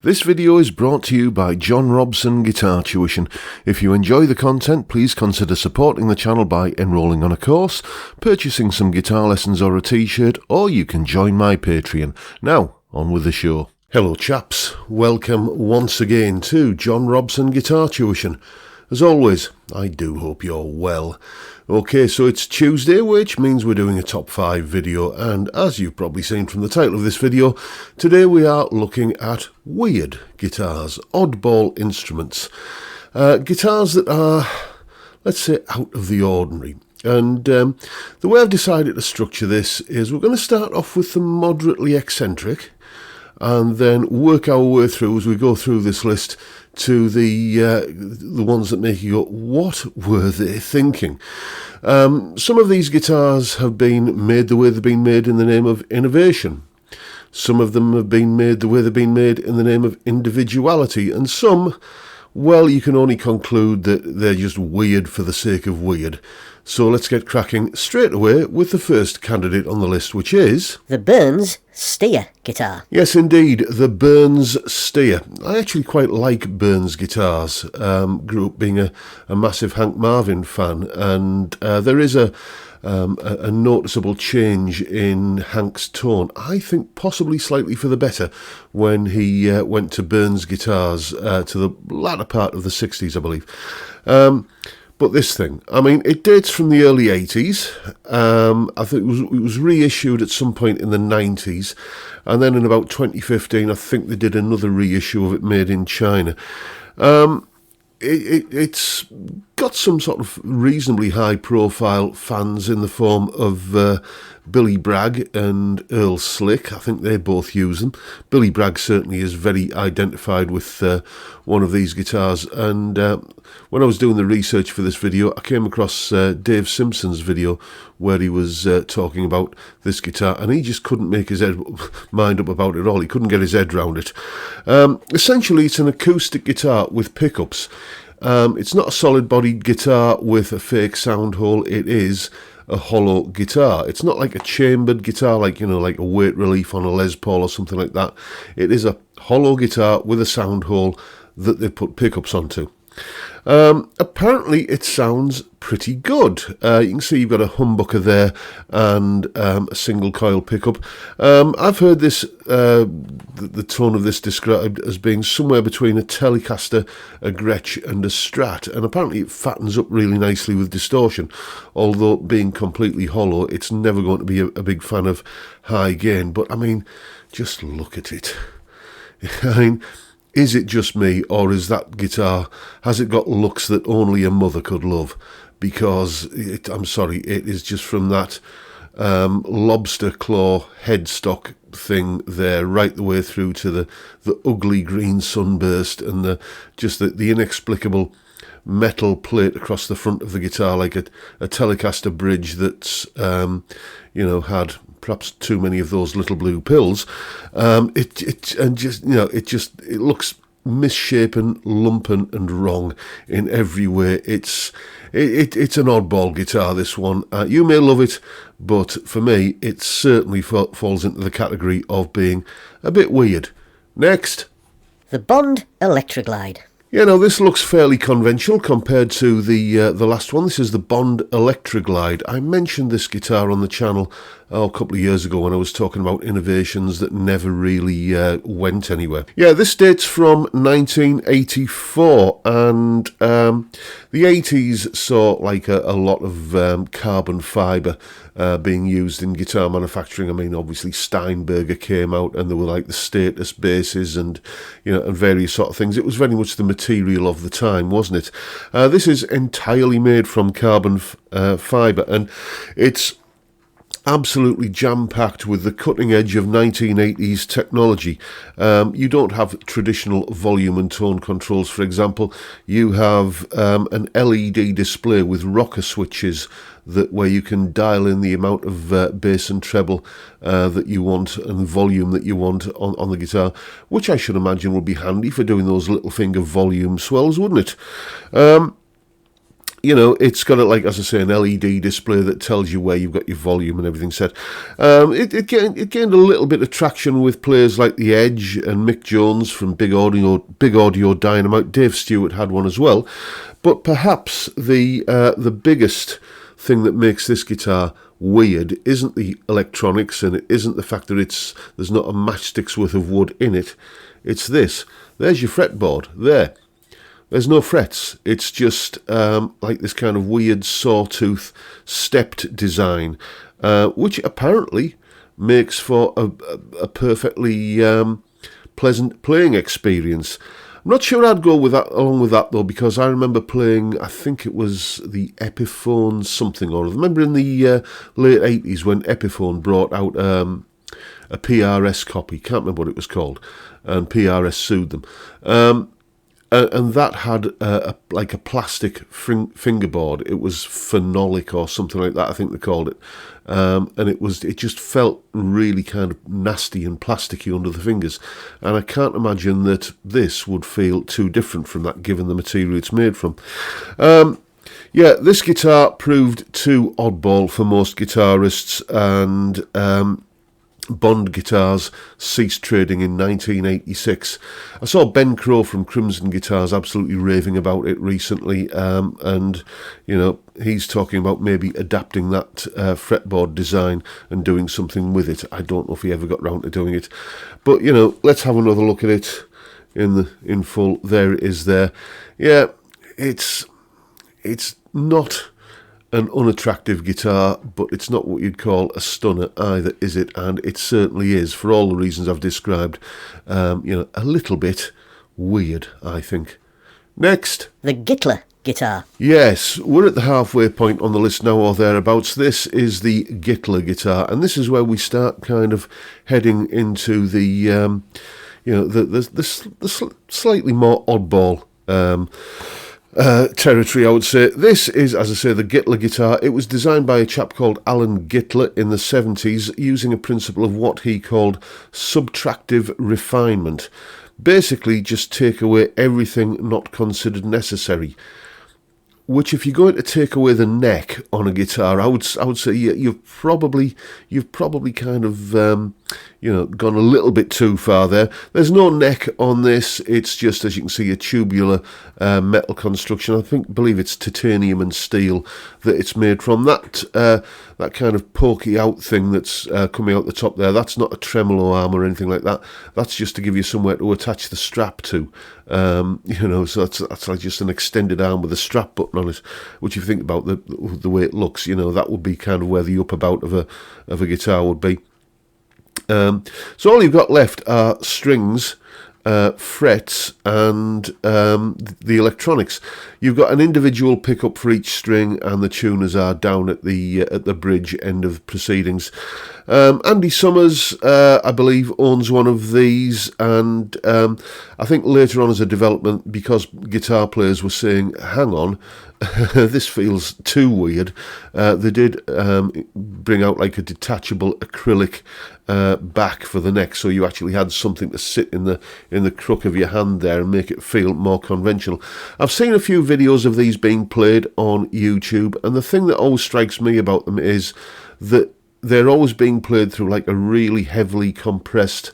This video is brought to you by John Robson Guitar Tuition. If you enjoy the content, please consider supporting the channel by enrolling on a course, purchasing some guitar lessons or a t-shirt, or you can join my Patreon. Now, on with the show. Hello chaps, welcome once again to John Robson Guitar Tuition. As always, I do hope you're well. Okay, so it's Tuesday, which means we're doing a top 5 video, and as you've probably seen from the title of this video, today we are looking at weird guitars, oddball instruments. Guitars that are, let's say, out of the ordinary. And the way I've decided to structure this is we're going to start off with the moderately eccentric, and then work our way through as we go through this list to the ones that make you go, what were they thinking? Some of these guitars have been made the way they've been made in the name of innovation. Some of them have been made the way they've been made in the name of individuality. And some, well, you can only conclude that they're just weird for the sake of weird. So let's get cracking straight away with the first candidate on the list, which is the Burns Steer guitar. Yes, indeed, the Burns Steer. I actually quite like Burns guitars. Grew up being a massive Hank Marvin fan, and there is a noticeable change in Hank's tone. I think possibly slightly for the better when he went to Burns guitars to the latter part of the 60s, I believe. But this thing, I mean, it dates from the early 80s. I think it was reissued at some point in the 90s. And then in about 2015, I think they did another reissue of it made in China. It's got some sort of reasonably high-profile fans in the form of Billy Bragg and Earl Slick. I think they both use them. Billy Bragg certainly is very identified with one of these guitars. And when I was doing the research for this video, I came across Dave Simpson's video where he was talking about this guitar, and he just couldn't make his mind up about it all. He couldn't get his head around it. Essentially, it's an acoustic guitar with pickups. It's not a solid-bodied guitar with a fake sound hole. It is a hollow guitar. It's not like a chambered guitar, like, you know, like a weight relief on a Les Paul or something like that. It is a hollow guitar with a sound hole that they put pickups onto. Apparently it sounds pretty good. You can see you've got a humbucker there and a single coil pickup. I've heard this, the tone of this described as being somewhere between a Telecaster, a Gretsch and a Strat, and apparently it fattens up really nicely with distortion. Although being completely hollow, it's never going to be a big fan of high gain. But I mean, just look at it. I mean, is it just me, or is that guitar, has it got looks that only a mother could love? Because, I'm sorry, it is just from that lobster claw headstock thing there, right the way through to the ugly green sunburst and the inexplicable metal plate across the front of the guitar, like a Telecaster bridge that's, had perhaps too many of those little blue pills. It looks misshapen, lumpen, and wrong in every way. It's an oddball guitar, this one. You may love it, but for me, it certainly falls into the category of being a bit weird. Next, the Bond Electroglide. You know, this looks fairly conventional compared to the last one. This is the Bond Electroglide. I mentioned this guitar on the channel a couple of years ago when I was talking about innovations that never really went anywhere. Yeah, this dates from 1984, and the 80s saw like a lot of carbon fibre being used in guitar manufacturing. I mean, obviously Steinberger came out, and there were like the status bases and and various sort of things. It was very much the material of the time, wasn't it? This is entirely made from carbon fibre, and it's absolutely jam-packed with the cutting edge of 1980s technology. You don't have traditional volume and tone controls, for example. You have an LED display with rocker switches where you can dial in the amount of bass and treble that you want and volume that you want on the guitar, which I should imagine would be handy for doing those little finger volume swells, wouldn't it? You know, it's got, like, as I say, an LED display that tells you where you've got your volume and everything set. It gained a little bit of traction with players like The Edge and Mick Jones from Big Audio Dynamite. Dave Stewart had one as well. But perhaps the biggest thing that makes this guitar weird isn't the electronics, and it isn't the fact that there's not a matchstick's worth of wood in it. It's this. There's your fretboard. There's no frets. It's just like this kind of weird sawtooth stepped design, which apparently makes for a perfectly pleasant playing experience. I'm not sure I'd go with that along with that though, because I remember playing, I think it was the Epiphone something or other. Remember in the late 80s when Epiphone brought out a PRS copy, can't remember what it was called, and PRS sued them. And that had like a plastic fingerboard. It was phenolic or something like that, I think they called it. And it just felt really kind of nasty and plasticky under the fingers. And I can't imagine that this would feel too different from that, given the material it's made from. Yeah, this guitar proved too oddball for most guitarists, and Bond guitars ceased trading in 1986. I saw Ben Crow from Crimson Guitars absolutely raving about it recently, and you know, he's talking about maybe adapting that fretboard design and doing something with it. I don't know if he ever got round to doing it, but you know, let's have another look at it in full. There it is there. Yeah, it's not an unattractive guitar, but it's not what you'd call a stunner either, is it? And it certainly is, for all the reasons I've described, you know, a little bit weird, I think. Next. The Gitla Guitar. Yes, we're at the halfway point on the list now or thereabouts. This is the Gitla Guitar, and this is where we start kind of heading into the, you know, the slightly more oddball territory, I would say. This is, as I say, the Gitla guitar. It was designed by a chap called Alan Gitla in the 70s, using a principle of what he called subtractive refinement. Basically, just take away everything not considered necessary. Which, if you're going to take away the neck on a guitar, I would say you've probably kind of you know, gone a little bit too far there. There's no neck on this. It's just, as you can see, a tubular metal construction. Believe it's titanium and steel that it's made from. That kind of pokey out thing that's coming out the top there, that's not a tremolo arm or anything like that. That's just to give you somewhere to attach the strap to. You know, so that's like just an extended arm with a strap button on it. Which, if you think about the way it looks, you know, that would be kind of where the upper bout of a guitar would be. So all you've got left are strings, frets, and the electronics. You've got an individual pickup for each string, and the tuners are down at the bridge end of proceedings. Andy Summers, I believe, owns one of these, and I think later on as a development, because guitar players were saying, hang on, this feels too weird, they did bring out like a detachable acrylic back for the neck, so you actually had something to sit in the crook of your hand there and make it feel more conventional. I've seen a few videos of these being played on YouTube, and the thing that always strikes me about them is that they're always being played through like a really heavily compressed,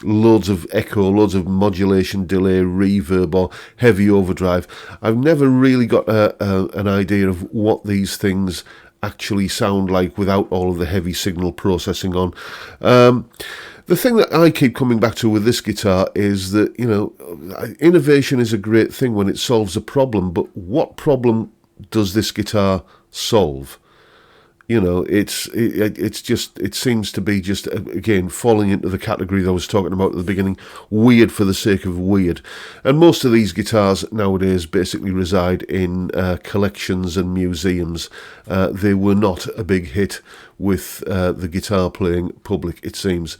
loads of echo, loads of modulation, delay, reverb, or heavy overdrive. I've never really got an idea of what these things actually sound like without all of the heavy signal processing on. The thing that I keep coming back to with this guitar is that, you know, innovation is a great thing when it solves a problem, but what problem does this guitar solve? You know, it seems to be just, again, falling into the category that I was talking about at the beginning, weird for the sake of weird. And most of these guitars nowadays basically reside in collections and museums. They were not a big hit with the guitar playing public, it seems.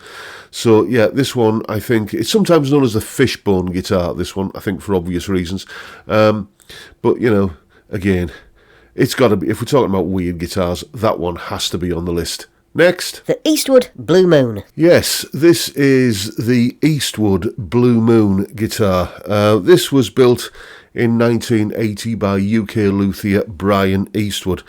So yeah, this one, I think, it's sometimes known as the fishbone guitar, this one, I think, for obvious reasons. But, you know, again, it's got to be, if we're talking about weird guitars, that one has to be on the list. Next. The Eastwood Blue Moon. Yes, this is the Eastwood Blue Moon guitar. This was built in 1980 by UK luthier Brian Eastwood.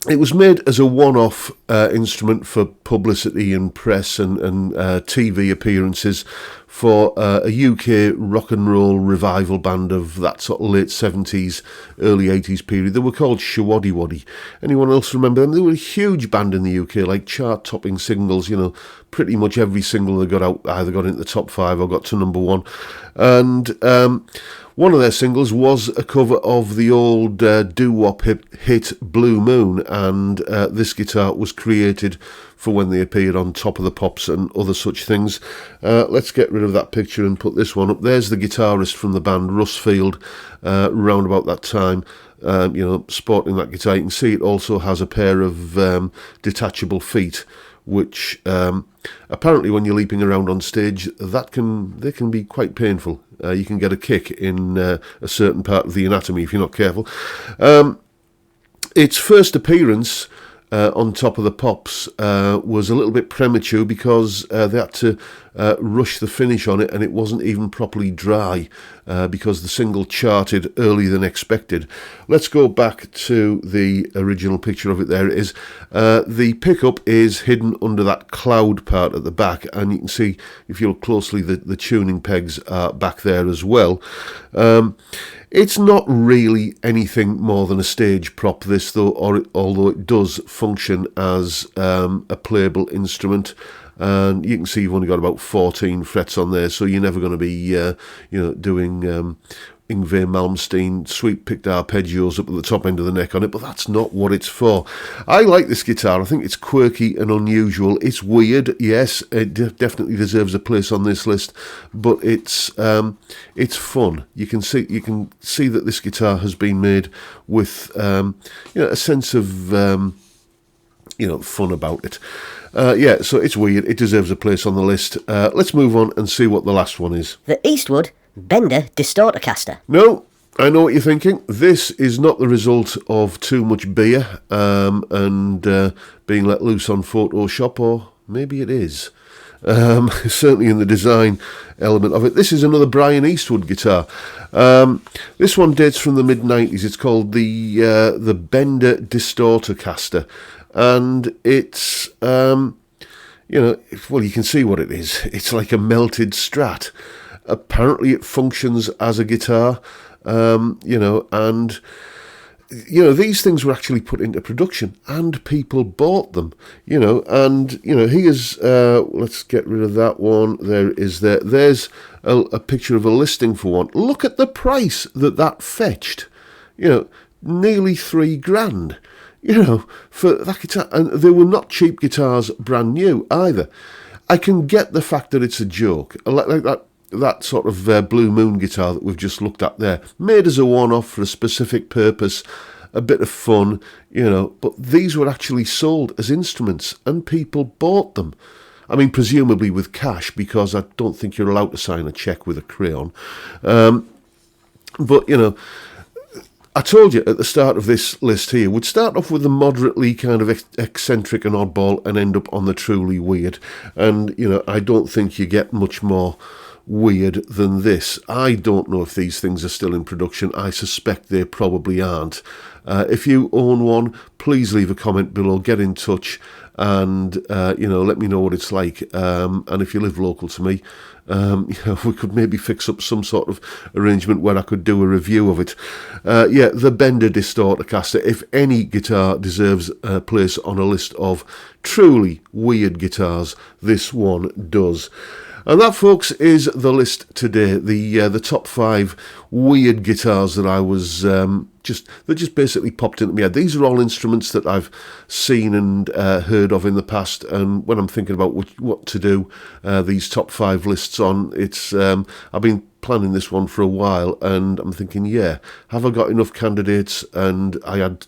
It was made as a one-off instrument for publicity and press and TV appearances for a UK rock and roll revival band of that sort of late 70s, early 80s period. They were called Shawaddy Waddy. Anyone else remember them? They were a huge band in the UK, like chart-topping singles, you know, pretty much every single they got out either got into the top 5 or got to number 1. And one of their singles was a cover of the old doo-wop hit Blue Moon, and this guitar was created for when they appeared on Top of the Pops and other such things. Let's get rid of that picture and put this one up. There's the guitarist from the band, Russ Field, round about that time, you know, sporting that guitar. You can see it also has a pair of detachable feet, which apparently when you're leaping around on stage, they can be quite painful. You can get a kick in a certain part of the anatomy if you're not careful. Its first appearance on Top of the Pops was a little bit premature because they had to rush the finish on it, and it wasn't even properly dry because the single charted earlier than expected. Let's go back to the original picture of it. There it is. The pickup is hidden under that cloud part at the back, and you can see, if you look closely, the tuning pegs are back there as well. It's not really anything more than a stage prop, this, though, although it does function as a playable instrument. And you can see you've only got about 14 frets on there, so you're never going to be, you know, doing Yngwie Malmsteen sweet picked arpeggios up at the top end of the neck on it, but that's not what it's for. I like this guitar. I think it's quirky and unusual. It's weird, yes, it definitely deserves a place on this list, but it's fun. You can see that this guitar has been made with you know, a sense of you know, fun about it. Yeah, so it's weird. It deserves a place on the list. Let's move on and see what the last one is. The Eastwood Bender Distortacaster. No, I know what you're thinking. This is not the result of too much beer and being let loose on Photoshop, or maybe it is. Certainly in the design element of it. This is another Brian Eastwood guitar. This one dates from the mid-90s. It's called the Bender Distortacaster. And it's, you know, well, you can see what it is. It's like a melted Strat. Apparently it functions as a guitar, you know, and, you know, these things were actually put into production and people bought them, you know, and, you know, here's, let's get rid of that one. There's a picture of a listing for one. Look at the price that fetched, you know, nearly $3,000. You know, for that guitar, and they were not cheap guitars, brand new either. I can get the fact that it's a joke, like that sort of Blue Moon guitar that we've just looked at there, made as a one-off for a specific purpose, a bit of fun, you know. But these were actually sold as instruments, and people bought them. I mean, presumably with cash, because I don't think you're allowed to sign a cheque with a crayon. But you know, I told you at the start of this list here, we'd start off with the moderately kind of eccentric and oddball and end up on the truly weird. And, you know, I don't think you get much more weird than this. I don't know if these things are still in production. I suspect they probably aren't. If you own one, please leave a comment below, get in touch, and, you know, let me know what it's like. And if you live local to me, you know, we could maybe fix up some sort of arrangement where I could do a review of it. Yeah, the Bender Distortacaster. If any guitar deserves a place on a list of truly weird guitars, this one does. And that, folks, is the list today. The top 5 weird guitars that I was that just basically popped into my head. These are all instruments that I've seen and heard of in the past. And when I'm thinking about what to do these top 5 lists on, it's I've been planning this one for a while, and I'm thinking, yeah, have I got enough candidates? And I had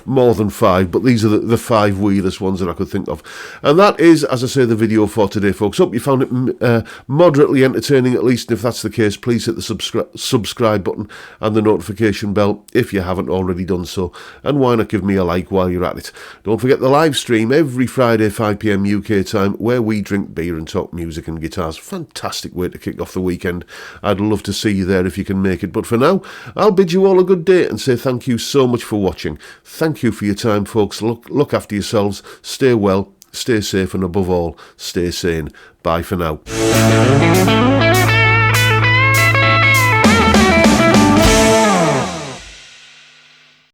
more than 5, but these are the 5 wheelest ones that I could think of. And that is, as I say, the video for today, folks. Hope you found it moderately entertaining, at least. And if that's the case, please hit the subscribe button and the notification bell if you haven't already done so. And why not give me a like while you're at it? Don't forget the live stream every Friday, 5 PM UK time, where we drink beer and talk music and guitars. Fantastic way to kick off the weekend. I'd love to see you there if you can make it. But for now, I'll bid you all a good day and say thank you so much for watching. Thank you for your time, folks. Look after yourselves. Stay well, stay safe, and above all, stay sane. Bye for now.